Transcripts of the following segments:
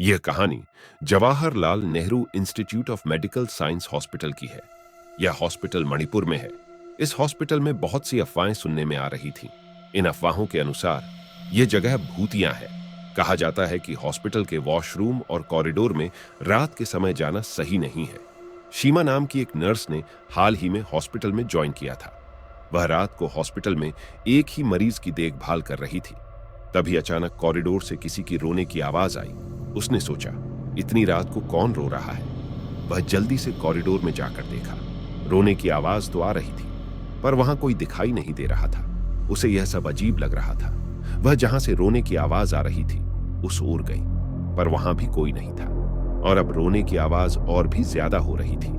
यह कहानी Jawaharlal Nehru institute of medical science hospital की है। यह हॉस्पिटल मणिपुर में है। इस हॉस्पिटल में बहुत सी अफवाहें सुनने में आ रही थीं। इन अफवाहों के अनुसार यह जगह भूतिया है। कहा जाता है कि हॉस्पिटल के वॉशरूम और कॉरिडोर में रात के समय जाना सही नहीं है। शीमा नाम की एक नर्स ने हाल ही में हॉस्पिटल में ज्वाइन किया था। वह रात को हॉस्पिटल में एक ही मरीज की देखभाल कर रही थी। तभी अचानक कॉरिडोर से किसी की रोने की आवाज आई। उसने सोचा, इतनी रात को कौन रो रहा है। वह जल्दी से कॉरिडोर में जाकर देखा। रोने की आवाज तो आ रही थी, पर वहां कोई दिखाई नहीं दे रहा था। उसे यह सब अजीब लग रहा था। वह जहां से रोने की आवाज आ रही थी उस ओर गई, पर वहां भी कोई नहीं था। और अब रोने की आवाज और भी ज्यादा हो रही थी।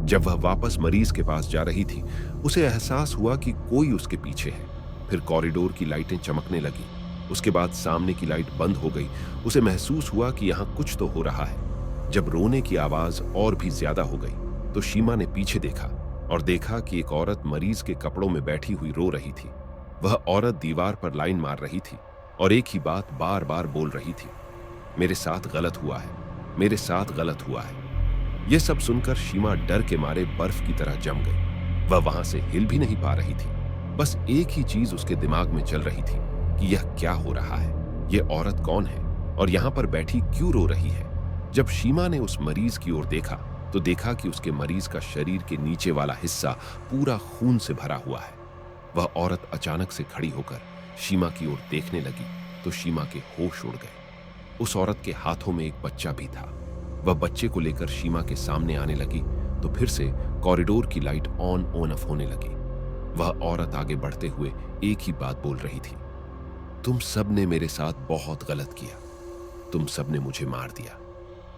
जब वह वापस मरीज के पास जा रही थी, उसे एहसास हुआ कि कोई उसके पीछे है। फिर कॉरिडोर की लाइटें चमकने लगी। उसके बाद सामने की लाइट बंद हो गई। उसे महसूस हुआ कि यहां कुछ तो हो रहा है। जब रोने की आवाज और भी ज्यादा हो गई तो शीमा ने पीछे देखा और देखा कि एक औरत मरीज के कपड़ों में बैठी हुई रो रही थी। वह औरत दीवार पर लाइन मार रही थी और एक ही बात बार बार बोल रही थी, मेरे साथ गलत हुआ है, मेरे साथ गलत हुआ है। यह सब सुनकर शीमा डर के मारे बर्फ की तरह जम गई। वह वहां से हिल भी नहीं पा रही थी। बस एक ही चीज उसके दिमाग में चल रही थी कि यह क्या हो रहा है, यह औरत कौन है और यहां पर बैठी क्यों रो रही है। जब शीमा ने उस मरीज की ओर देखा तो देखा कि उसके मरीज का शरीर के नीचे वाला हिस्सा पूरा खून से भरा हुआ है। वह औरत अचानक से खड़ी होकर शीमा की ओर देखने लगी तो शीमा के होश उड़ गए। उस औरत के हाथों में एक बच्चा भी था। वह बच्चे को लेकर शीमा के सामने आने लगी तो फिर से कॉरिडोर की लाइट ऑन ऑफ होने लगी। वह औरत आगे बढ़ते हुए एक ही बात बोल रही थी, तुम सब ने मेरे साथ बहुत गलत किया, तुम सब ने मुझे मार दिया।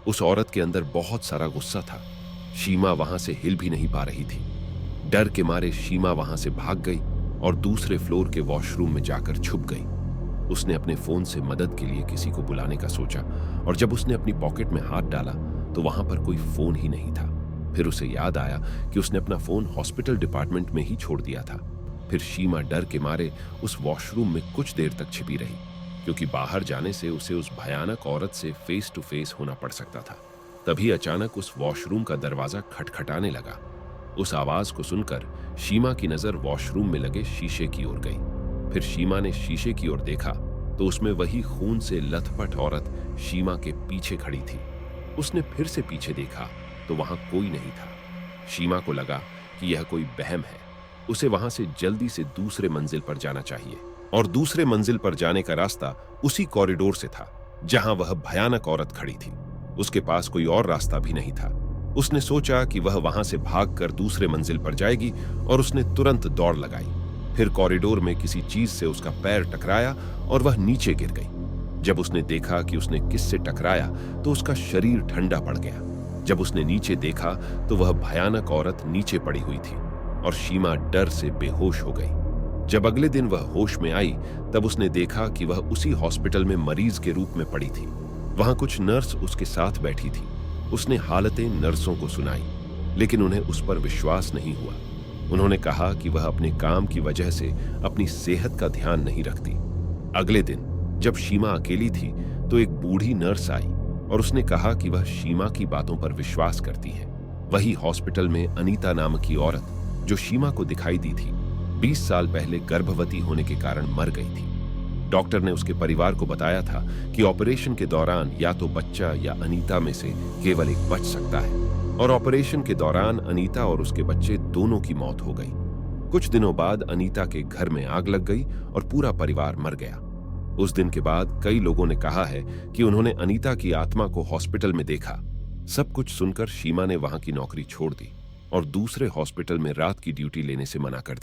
उस औरत के अंदर बहुत सारा गुस्सा था। शीमा वहां से हिल भी नहीं पा रही थी। डर के मारे शीमा वहां से भाग गई और दूसरे फ्लोर के वॉशरूम में जाकर छुप गई। उसने अपने फोन से मदद के लिए किसी को बुलाने का सोचा और जब उसने अपनी पॉकेट में हाथ डाला तो वहां पर कोई फोन ही नहीं था। फिर उसे याद आया कि उसने अपना फोन हॉस्पिटल डिपार्टमेंट में ही छोड़ दिया था। फिर शीमा डर के मारे उस वॉशरूम में कुछ देर तक छिपी रही, क्योंकि बाहर जाने से उसे उस भयानक औरत से फेस टू फेस होना पड़ सकता था। तभी अचानक उस वॉशरूम का दरवाजा खटखटाने लगा। उस आवाज को सुनकर शीमा की नजर वॉशरूम में लगे शीशे की ओर गई। फिर शीमा ने शीशे की ओर देखा तो उसमें वही खून से लथपथ औरत शीमा के पीछे खड़ी थी। उसने फिर से पीछे देखा तो वहां कोई नहीं था। शीमा को लगा कि यह कोई वहम है। उसे वहां से जल्दी से दूसरे मंजिल पर जाना चाहिए और दूसरे मंजिल पर जाने का रास्ता उसी कॉरिडोर से था जहां वह भयानक औरत खड़ी थी। उसके पास कोई और रास्ता भी नहीं था। उसने सोचा कि वह वहां से भागकर दूसरे मंजिल पर जाएगी और उसने तुरंत दौड़ लगाई। फिर कॉरिडोर में किसी चीज से उसका पैर टकराया और वह नीचे गिर गई। जब उसने देखा कि उसने किससे टकराया तो उसका शरीर ठंडा पड़ गया। जब उसने नीचे देखा तो वह भयानक औरत नीचे पड़ी हुई थी और शीमा डर से बेहोश हो गई। जब अगले दिन वह होश में आई तब उसने देखा कि वह उसी हॉस्पिटल में मरीज के रूप में पड़ी थी। वहां कुछ नर्स उसके साथ बैठी थी। उसने हालतें नर्सों को सुनाई, लेकिन उन्हें उस पर विश्वास नहीं हुआ। उन्होंने कहा कि वह अपने काम की वजह से अपनी सेहत का ध्यान नहीं रखती। अगले दिन जब शीमा अकेली थी तो एक बूढ़ी नर्स आई और उसने कहा कि वह शीमा की बातों पर विश्वास करती है। वही हॉस्पिटल में अनीता नाम की औरत जो शीमा को दिखाई दी थी 20 साल पहले गर्भवती होने के कारण मर गई थी। डॉक्टर ने उसके परिवार को बताया था कि ऑपरेशन के दौरान या तो बच्चा या अनीता में से केवल एक बच सकता है और ऑपरेशन के दौरान अनीता और उसके बच्चे दोनों की मौत हो गई। कुछ दिनों बाद अनीता के घर में आग लग गई और पूरा परिवार मर गया। उस दिन के बाद कई लोगों ने कहा है कि उन्होंने अनीता की आत्मा को हॉस्पिटल में देखा। सब कुछ सुनकर शीमा ने वहां की नौकरी छोड़ दी और दूसरे हॉस्पिटल में रात की ड्यूटी लेने से मना कर दिया।